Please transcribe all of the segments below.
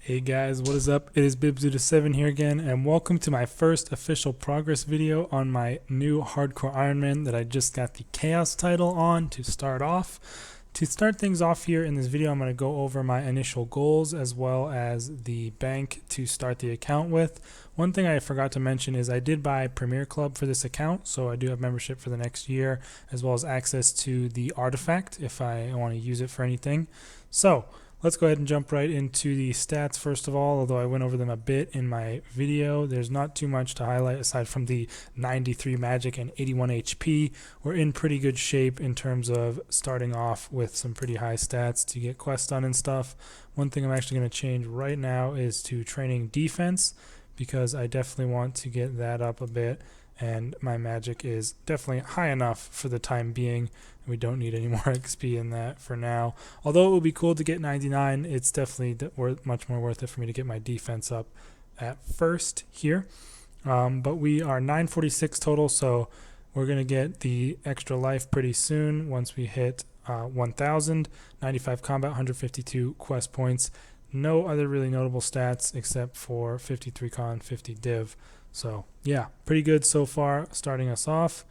Hey guys, what is up? It is Bibzu7 here again, and welcome to my first official progress video on my new Hardcore Ironman that I just got the Chaos title on to start off. To start things off here in this video, I'm going to go over my initial goals as well as the bank to start the account with. One thing I forgot to mention is I did buy Premier Club for this account, so I do have membership for the next year as well as access to the artifact if I want to use it for anything. So let's go ahead and jump right into the stats first of all, although I went over them a bit in my video. There's not too much to highlight aside from the 93 magic and 81 HP. We're in pretty good shape in terms of starting off with some pretty high stats to get quests done and stuff. One thing I'm actually going to change right now is to training defense because I definitely want to get that up a bit, and my magic is definitely high enough for the time being. We don't need any more XP in that for now. Although it would be cool to get 99, it's definitely much more worth it for me to get my defense up at first here. But we are 946 total, so we're going to get the extra life pretty soon once we hit 1000, 95 combat, 152 quest points. No other really notable stats except for 53 con, 50 div. So yeah, pretty good so far starting us off.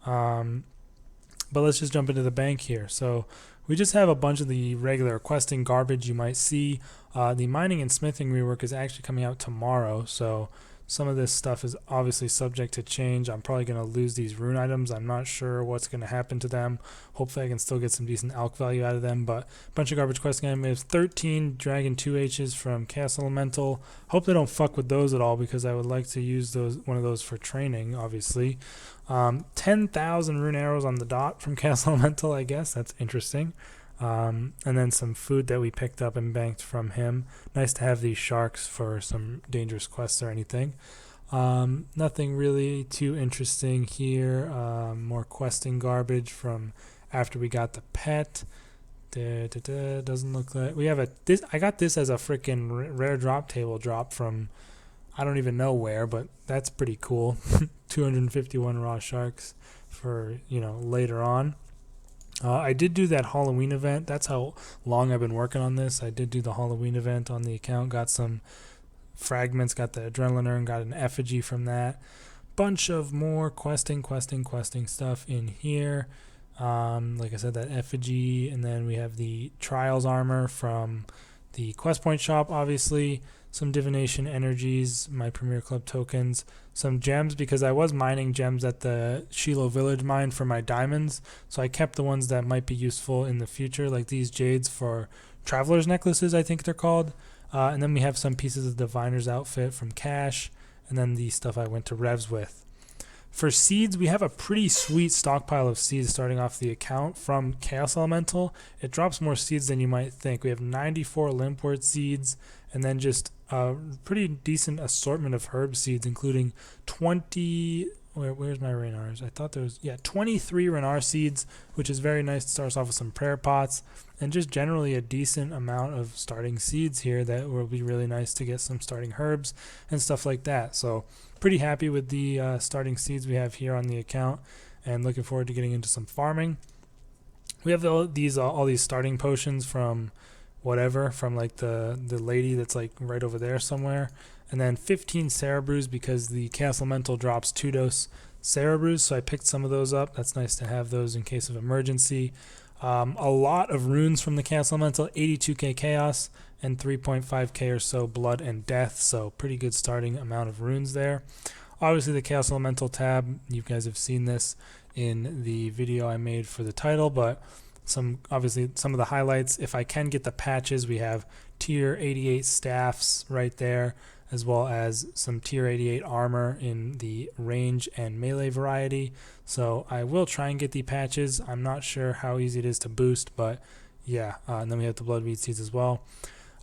But let's just jump into the bank here. So we just have a bunch of the regular questing garbage you might see. The mining and smithing rework is actually coming out tomorrow, so some of this stuff is obviously subject to change. I'm probably going to lose these rune items. I'm not sure what's going to happen to them. Hopefully I can still get some decent alch value out of them, but a bunch of garbage questing items. We have 13 Dragon 2Hs from Chaos Elemental. Hope they don't fuck with those at all because I would like to use one of those for training, obviously. 10,000 rune arrows on the dot from Chaos Elemental, I guess. That's interesting. And then some food that we picked up and banked from him. Nice to have these sharks for some dangerous quests or anything. Nothing really too interesting here. More questing garbage from after we got the pet. Doesn't look like we have this. I got this as a freaking rare drop table drop from I don't even know where, but that's pretty cool. 251 raw sharks for later on. I did do that Halloween event. That's how long I've been working on this. I did do the Halloween event on the account. Got some fragments. Got the adrenaline urn. Got an effigy from that. Bunch of more questing stuff in here. Like I said, that effigy, and then we have the trials armor from the quest point shop, obviously. Some divination energies, my Premier Club tokens, some gems because I was mining gems at the Shiloh Village mine for my diamonds, so I kept the ones that might be useful in the future, like these jades for traveler's necklaces, I think they're called. And then we have some pieces of the Diviner's outfit from Cash, and then the stuff I went to Revs with. For seeds, we have a pretty sweet stockpile of seeds starting off the account from Chaos Elemental. It drops more seeds than you might think. We have 94 limpwort seeds, and then just a pretty decent assortment of herb seeds, including 20... Where's my Reynars? I thought there was... Yeah, 23 Renar seeds, which is very nice to start us off with some prayer pots, and just generally a decent amount of starting seeds here that will be really nice to get some starting herbs and stuff like that. So pretty happy with the starting seeds we have here on the account, and looking forward to getting into some farming. We have all these starting potions from whatever, from like the lady that's like right over there somewhere, and then 15 Cerebrews because the Chaos Elemental drops 2-dose Cerebrews, so I picked some of those up. That's nice to have those in case of emergency. A lot of runes from the Chaos Elemental, 82k Chaos and 3.5k or so Blood and Death, so pretty good starting amount of runes there. Obviously the Chaos Elemental tab, you guys have seen this in the video I made for the title, but obviously some of the highlights, if I can get the patches, we have tier 88 staffs right there, as well as some tier 88 armor in the range and melee variety. So I will try and get the patches. I'm not sure how easy it is to boost, but yeah. And then we have the Bloodweed seeds as well.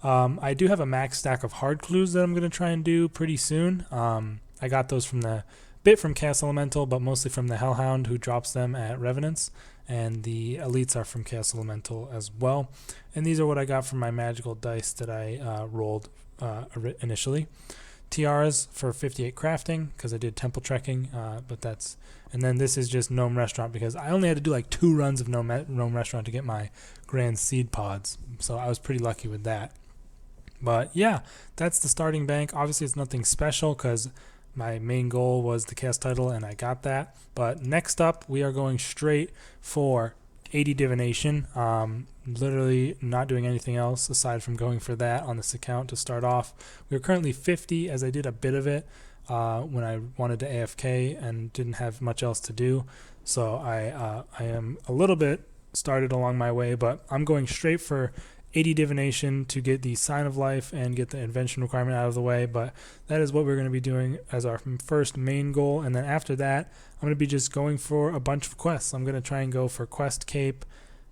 I do have a max stack of hard clues that I'm going to try and do pretty soon. I got those from the bit from Chaos Elemental, but mostly from the Hellhound who drops them at Revenants, and the elites are from Chaos Elemental as well. And these are what I got from my magical dice that I rolled initially. Tiaras for 58 crafting because I did temple trekking, and then this is just Gnome Restaurant because I only had to do like 2 runs of Gnome Restaurant to get my grand seed pods, so I was pretty lucky with that. But yeah, that's the starting bank. Obviously, it's nothing special because my main goal was the cast title and I got that. But next up, we are going straight for 80 divination. Literally not doing anything else aside from going for that on this account to start off. We are currently 50 as I did a bit of it when I wanted to AFK and didn't have much else to do. So I am a little bit started along my way, but I'm going straight for 80 divination to get the sign of life and get the invention requirement out of the way. But that is what we're going to be doing as our first main goal. And then after that, I'm going to be just going for a bunch of quests. I'm going to try and go for Quest Cape.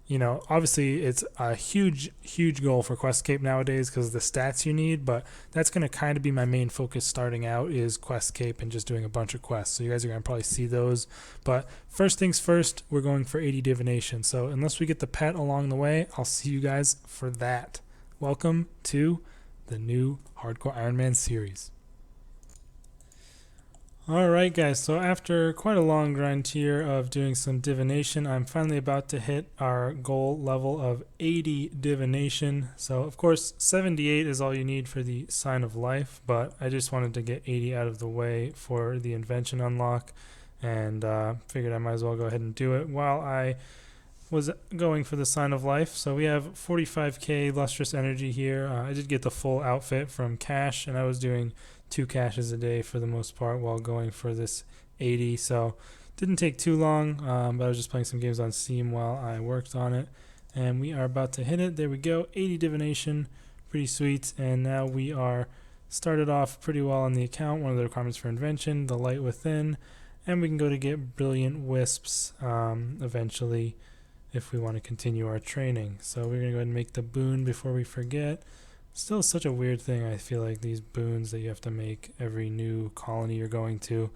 You know, obviously it's a huge goal for Quest Cape nowadays because of the stats you need, but that's going to kind of be my main focus starting out is Quest Cape and just doing a bunch of quests. So you guys are going to probably see those. But first things first, we're going for 80 divination. So unless we get the pet along the way, I'll see you guys for that. Welcome to the new Hardcore Iron Man series. Alright guys, so after quite a long grind here of doing some divination, I'm finally about to hit our goal level of 80 divination. So of course 78 is all you need for the sign of life, but I just wanted to get 80 out of the way for the invention unlock and figured I might as well go ahead and do it while I was going for the sign of life. So we have 45k lustrous energy here. I did get the full outfit from Cash and I was doing 2 caches a day for the most part while going for this 80, so didn't take too long, but I was just playing some games on Steam while I worked on it, and we are about to hit it. There we go, 80 divination, pretty sweet. And now we are started off pretty well on the account. One of the requirements for invention, the light within, and we can go to get brilliant wisps eventually if we want to continue our training. So we're gonna go ahead and make the boon before we forget. Still such a weird thing, I feel like, these boons that you have to make every new colony you're going to.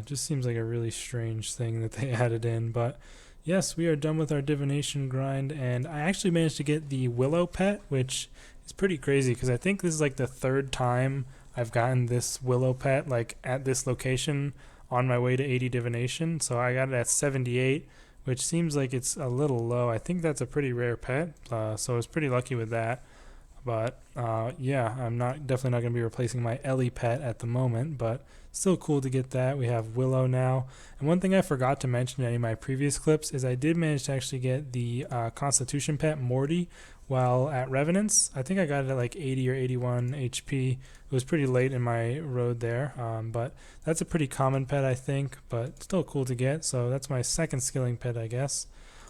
Just seems like a really strange thing that they added in. But yes, we are done with our divination grind, and I actually managed to get the Willow pet, which is pretty crazy because I think this is like the 3rd time I've gotten this Willow pet like at this location on my way to 80 divination. So I got it at 78, which seems like it's a little low. I think that's a pretty rare pet, so I was pretty lucky with that. But yeah, I'm definitely not going to be replacing my Ellie pet at the moment, but still cool to get that. We have Willow now. And one thing I forgot to mention in any of my previous clips is I did manage to actually get the Constitution pet Morty while at Revenants. I think I got it at like 80 or 81 HP. It was pretty late in my road there, but that's a pretty common pet, I think, but still cool to get. So that's my 2nd skilling pet, I guess.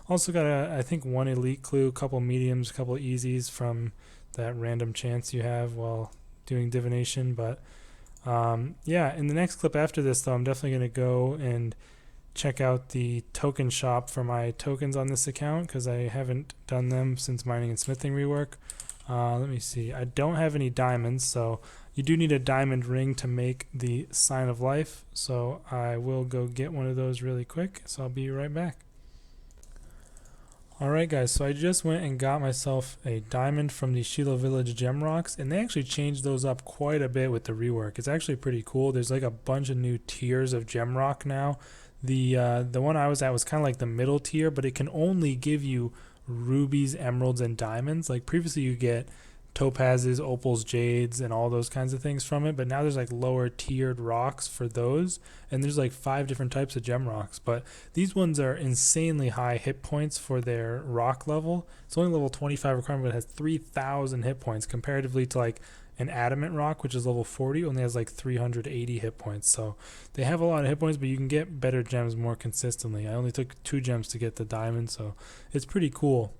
Also got, I think, 1 elite clue, a couple mediums, a couple easies from that random chance you have while doing divination. But yeah, in the next clip after this though, I'm definitely going to go and check out the token shop for my tokens on this account because I haven't done them since mining and smithing rework. Let me see, I don't have any diamonds, so you do need a diamond ring to make the sign of life, so I will go get one of those really quick, so I'll be right back. Alright guys, so I just went and got myself a diamond from the Shiloh Village gem rocks, and they actually changed those up quite a bit with the rework. It's actually pretty cool. There's like a bunch of new tiers of gem rock now. The one I was at was kind of like the middle tier, but it can only give you rubies, emeralds, and diamonds. Like previously you get topazes, opals, jades, and all those kinds of things from it, but now there's like lower tiered rocks for those, and there's like 5 different types of gem rocks, but these ones are insanely high hit points for their rock level. It's only level 25 requirement, but it has 3,000 hit points comparatively to like an adamant rock, which is level 40, only has like 380 hit points. So they have a lot of hit points, but you can get better gems more consistently. I only took 2 gems to get the diamond, so it's pretty cool.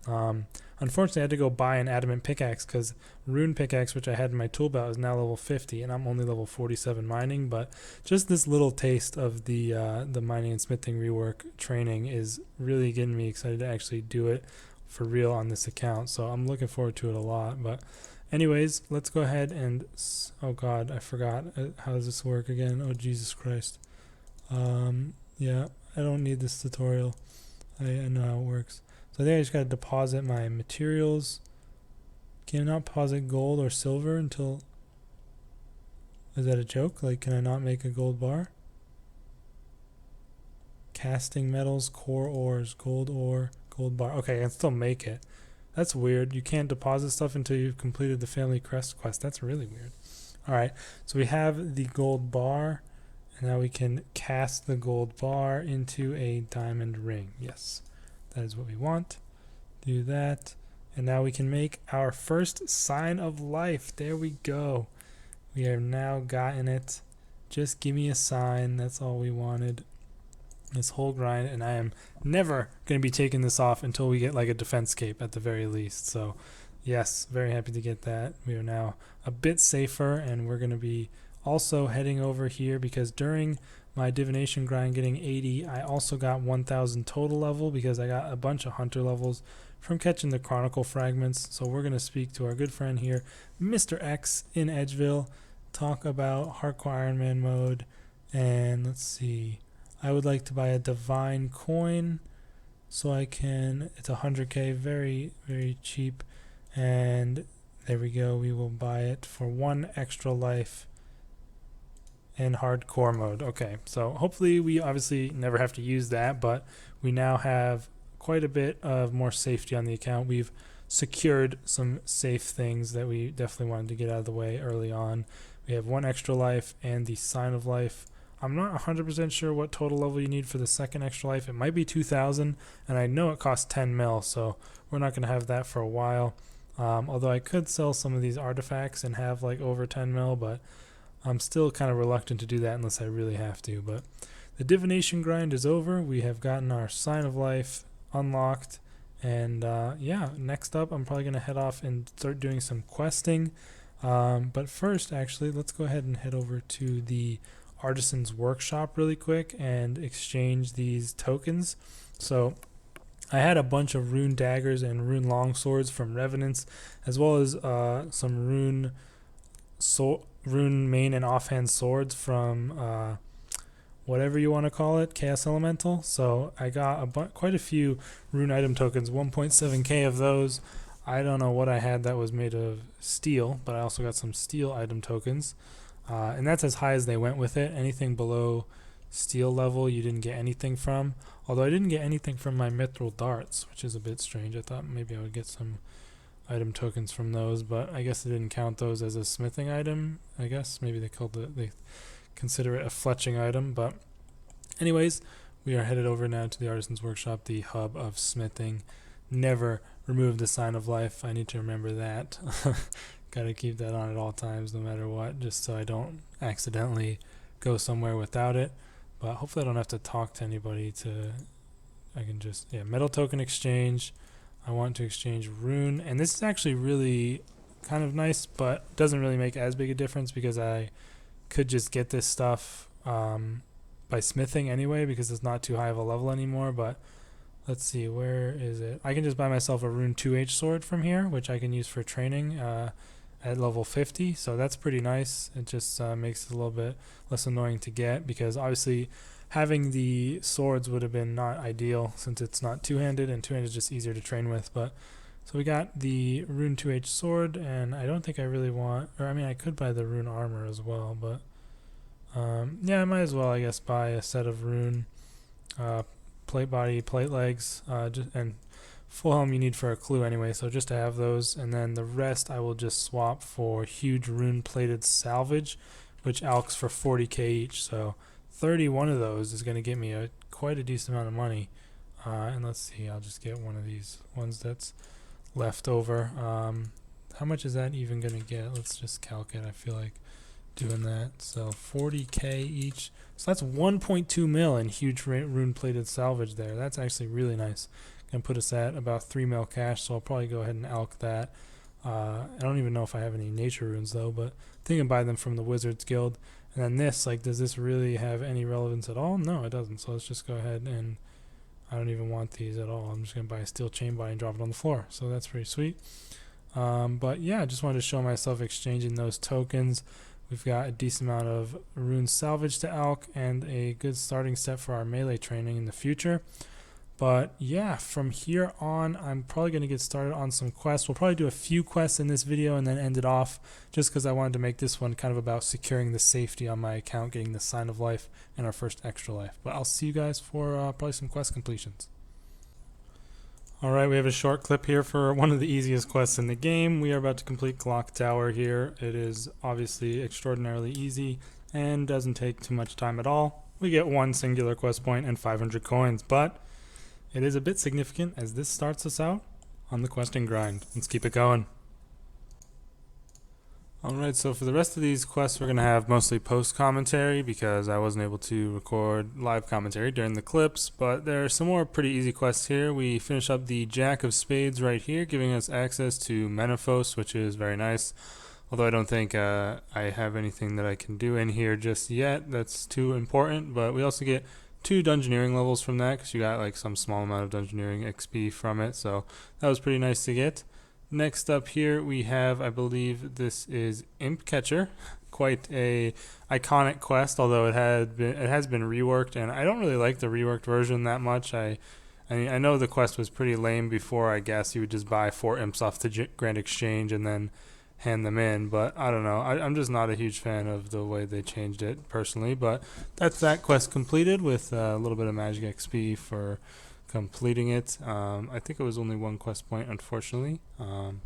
Unfortunately, I had to go buy an adamant pickaxe because rune pickaxe, which I had in my tool belt, is now level 50, and I'm only level 47 mining. But just this little taste of the mining and smithing rework training is really getting me excited to actually do it for real on this account. So I'm looking forward to it a lot. But anyways, let's go ahead and, oh god, I forgot. How does this work again? Oh Jesus Christ. Yeah, I don't need this tutorial. I know how it works. So there I just gotta deposit my materials. Can I not deposit gold or silver until... Is that a joke? Like, can I not make a gold bar? Casting metals, core ores, gold ore, gold bar. Okay, I can still make it. That's weird. You can't deposit stuff until you've completed the family crest quest. That's really weird. All right, so we have the gold bar, and now we can cast the gold bar into a diamond ring. Yes, that is what we want. Do that, and now we can make our first sign of life. There we go. We have now gotten it. Just give me a sign. That's all we wanted. This whole grind, and I am never going to be taking this off until we get like a defense cape at the very least. So yes, very happy to get that. We are now a bit safer, and we're going to be also heading over here because during my divination grind getting 80, I also got 1000 total level because I got a bunch of hunter levels from catching the chronicle fragments. So we're going to speak to our good friend here, Mr. X in Edgeville, talk about hardcore Iron Man mode, and let's see. I would like to buy a divine coin so I can, it's 100k, very, very cheap. And there we go. We will buy it for 1 extra life in hardcore mode. Okay, so hopefully we obviously never have to use that, but we now have quite a bit of more safety on the account. We've secured some safe things that we definitely wanted to get out of the way early on. We have 1 extra life and the sign of life. I'm not 100% sure what total level you need for the second extra life. It might be 2,000, and I know it costs 10 mil, so we're not going to have that for a while. Although I could sell some of these artifacts and have like over 10 mil, but I'm still kind of reluctant to do that unless I really have to. But the divination grind is over. We have gotten our sign of life unlocked, and yeah, next up I'm probably going to head off and start doing some questing. But first, actually, let's go ahead and head over to the Artisan's workshop really quick and exchange these tokens. So I had a bunch of rune daggers and rune longswords from Revenants, as well as some rune main and offhand swords from whatever you want to call it, Chaos Elemental. So I got quite a few rune item tokens, 1.7k of those. I don't know what I had that was made of steel, but I also got some steel item tokens. And that's as high as they went with it. Anything below steel level you didn't get anything from. Although I didn't get anything from my mithril darts, which is a bit strange. I thought maybe I would get some item tokens from those, but I guess they didn't count those as a smithing item. I guess maybe they consider it a fletching item. But anyways, we are headed over now to the Artisan's Workshop, the hub of smithing. Never remove the sign of life. I need to remember that. Got to keep that on at all times, no matter what, just so I don't accidentally go somewhere without it. But hopefully I don't have to talk to anybody I can just, yeah, metal token exchange. I want to exchange rune, and this is actually really kind of nice, but doesn't really make as big a difference because I could just get this stuff by smithing anyway because it's not too high of a level anymore. But let's see, where is it? I can just buy myself a rune 2H sword from here, which I can use for training at level 50, so that's pretty nice. It just makes it a little bit less annoying to get because obviously having the swords would have been not ideal since it's not two-handed, and two-handed is just easier to train with. But so we got the rune 2H sword, and I don't think I really want, or I mean I could buy the rune armor as well, but yeah, I might as well I guess buy a set of rune plate body, plate legs, and full helm you need for a clue anyway, so just to have those. And then the rest I will just swap for huge rune plated salvage, which alks for 40k each, so 31 of those is going to get me quite a decent amount of money. And let's see, I'll just get one of these ones that's left over. How much is that even going to get? Let's just calc it. I feel like doing that. So 40k each, so that's 1.2 mil in huge rune plated salvage there. That's actually really nice. And put us at about 3 mil cash, so I'll probably go ahead and alk that. I don't even know if I have any nature runes though, but I think I can buy them from the Wizards Guild. And then this, like, does this really have any relevance at all? No, it doesn't. So let's just go ahead, and I don't even want these at all. I'm just going to buy a steel chain body and drop it on the floor. So that's pretty sweet. But yeah, I just wanted to show myself exchanging those tokens. We've got a decent amount of rune salvage to alk and a good starting step for our melee training in the future. But yeah, from here on, I'm probably going to get started on some quests. We'll probably do a few quests in this video and then end it off, just because I wanted to make this one kind of about securing the safety on my account, getting the sign of life and our first extra life. But I'll see you guys for probably some quest completions. Alright, we have a short clip here for one of the easiest quests in the game. We are about to complete Clock Tower here. It is obviously extraordinarily easy and doesn't take too much time at all. We get one singular quest point and 500 coins, but it is a bit significant as this starts us out on the questing grind. Let's keep it going. Alright, so for the rest of these quests we're going to have mostly post-commentary because I wasn't able to record live commentary during the clips, but there are some more pretty easy quests here. We finish up the Jack of Spades right here, giving us access to Menaphos, which is very nice, although I don't think I have anything that I can do in here just yet that's too important, but we also get 2 dungeoneering levels from that because you got like some small amount of dungeoneering XP from it, so that was pretty nice to get. Next up here we have, I believe this is Imp Catcher, quite a iconic quest, although it has been reworked, and I don't really like the reworked version that much. I know the quest was pretty lame before. I guess you would just buy 4 imps off the Grand Exchange and then hand them in, but I don't know. I'm just not a huge fan of the way they changed it personally, but that's that quest completed with a little bit of magic XP for completing it. I think it was only 1 quest point, unfortunately,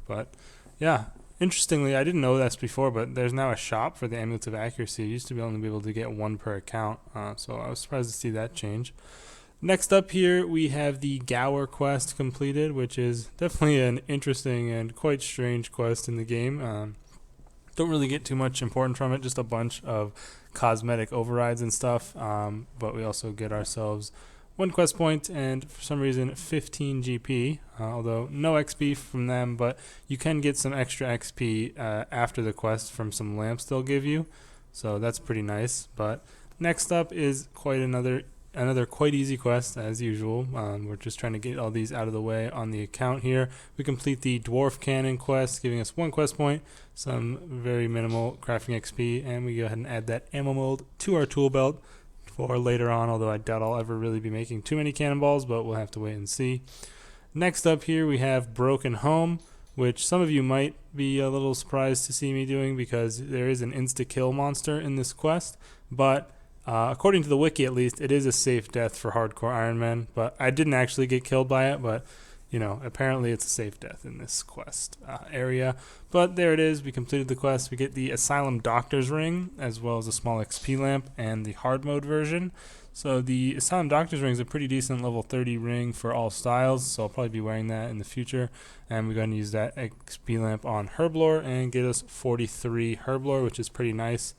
but yeah, interestingly, I didn't know this before, but there's now a shop for the Amulets of Accuracy. You used to only be able to get 1 per account, so I was surprised to see that change. Next up here we have the Gower quest completed, which is definitely an interesting and quite strange quest in the game. Don't really get too much important from it, just a bunch of cosmetic overrides and stuff, but we also get ourselves 1 quest point and for some reason 15 GP, although no XP from them, but you can get some extra XP after the quest from some lamps they'll give you, so that's pretty nice. But next up is quite another quite easy quest as usual. We're just trying to get all these out of the way on the account here. We complete the Dwarf Cannon quest, giving us 1 quest point, some very minimal crafting XP, and we go ahead and add that ammo mold to our tool belt for later on, although I doubt I'll ever really be making too many cannonballs, but we'll have to wait and see. Next up here we have Broken Home, which some of you might be a little surprised to see me doing because there is an insta-kill monster in this quest, but according to the wiki at least, it is a safe death for hardcore Iron Men, but I didn't actually get killed by it, but you know, apparently it's a safe death in this quest area. But there it is, we completed the quest. We get the Asylum Doctor's Ring, as well as a small XP lamp and the hard mode version. So the Asylum Doctor's Ring is a pretty decent level 30 ring for all styles, so I'll probably be wearing that in the future. And we're going to use that XP lamp on Herblore and get us 43 Herblore, which is pretty nice.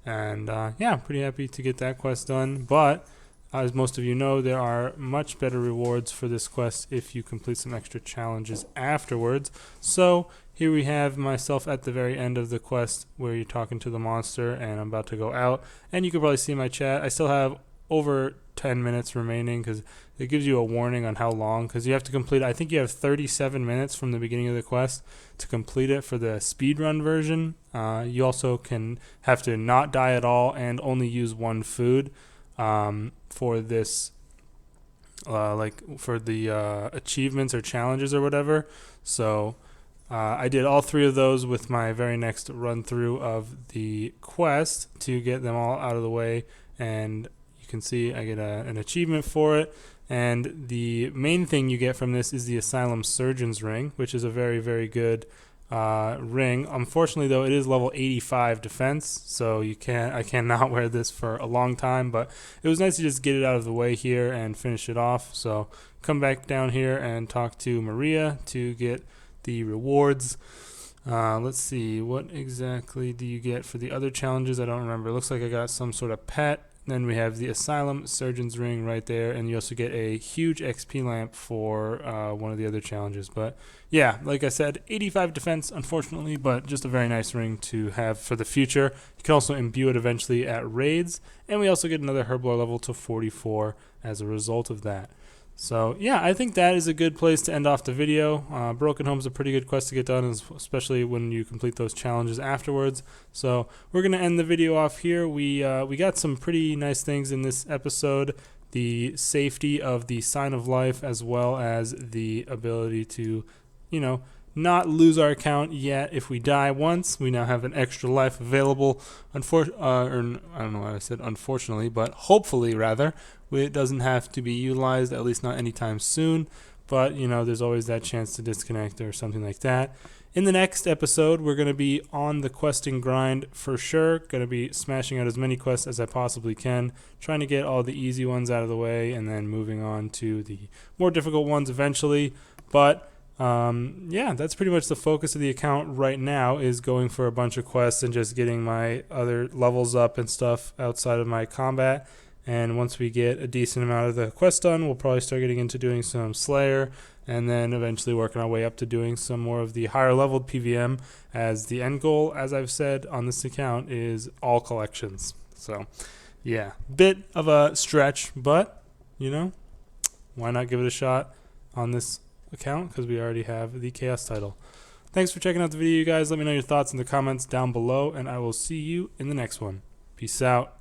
And yeah, pretty happy to get that quest done. But as most of you know, there are much better rewards for this quest if you complete some extra challenges afterwards. So here we have myself at the very end of the quest where you're talking to the monster and I'm about to go out. And you can probably see my chat. I still have over 10 minutes remaining because it gives you a warning on how long, because you have to complete, I think you have 37 minutes from the beginning of the quest to complete it for the speedrun version. You also can have to not die at all and only use 1 food. For this, like for the achievements or challenges or whatever. So I did all 3 of those with my very next run through of the quest to get them all out of the way, and you can see I get an achievement for it. And the main thing you get from this is the Asylum Surgeon's Ring, which is a very, very good ring. Unfortunately though, it is level 85 defense, so I cannot wear this for a long time, but it was nice to just get it out of the way here and finish it off. So come back down here and talk to Maria to get the rewards. Let's see, what exactly do you get for the other challenges? I don't remember. It looks like I got some sort of pet. Then we have the Asylum Surgeon's Ring right there, and you also get a huge XP lamp for one of the other challenges. But yeah, like I said, 85 defense, unfortunately, but just a very nice ring to have for the future. You can also imbue it eventually at raids, and we also get another Herblore level to 44 as a result of that. So yeah, I think that is a good place to end off the video. Broken Home is a pretty good quest to get done, especially when you complete those challenges afterwards. So we're going to end the video off here. We got some pretty nice things in this episode. The safety of the Sign of Life, as well as the ability to, you know, not lose our account yet. If we die once, we now have an extra life available. I don't know why I said unfortunately, but hopefully rather, it doesn't have to be utilized, at least not anytime soon. but you know, there's always that chance to disconnect or something like that. In the next episode, we're going to be on the questing grind for sure. Going to be smashing out as many quests as I possibly can, trying to get all the easy ones out of the way, and then moving on to the more difficult ones eventually. But yeah, that's pretty much the focus of the account right now, is going for a bunch of quests and just getting my other levels up and stuff outside of my combat. And once we get a decent amount of the quest done, we'll probably start getting into doing some Slayer, and then eventually working our way up to doing some more of the higher leveled PVM, as the end goal, as I've said on this account, is all collections. So yeah, bit of a stretch, but you know, why not give it a shot on this account, because we already have the Chaos title. Thanks for checking out the video, you guys. Let me know your thoughts in the comments down below, and I will see you in the next one. Peace out.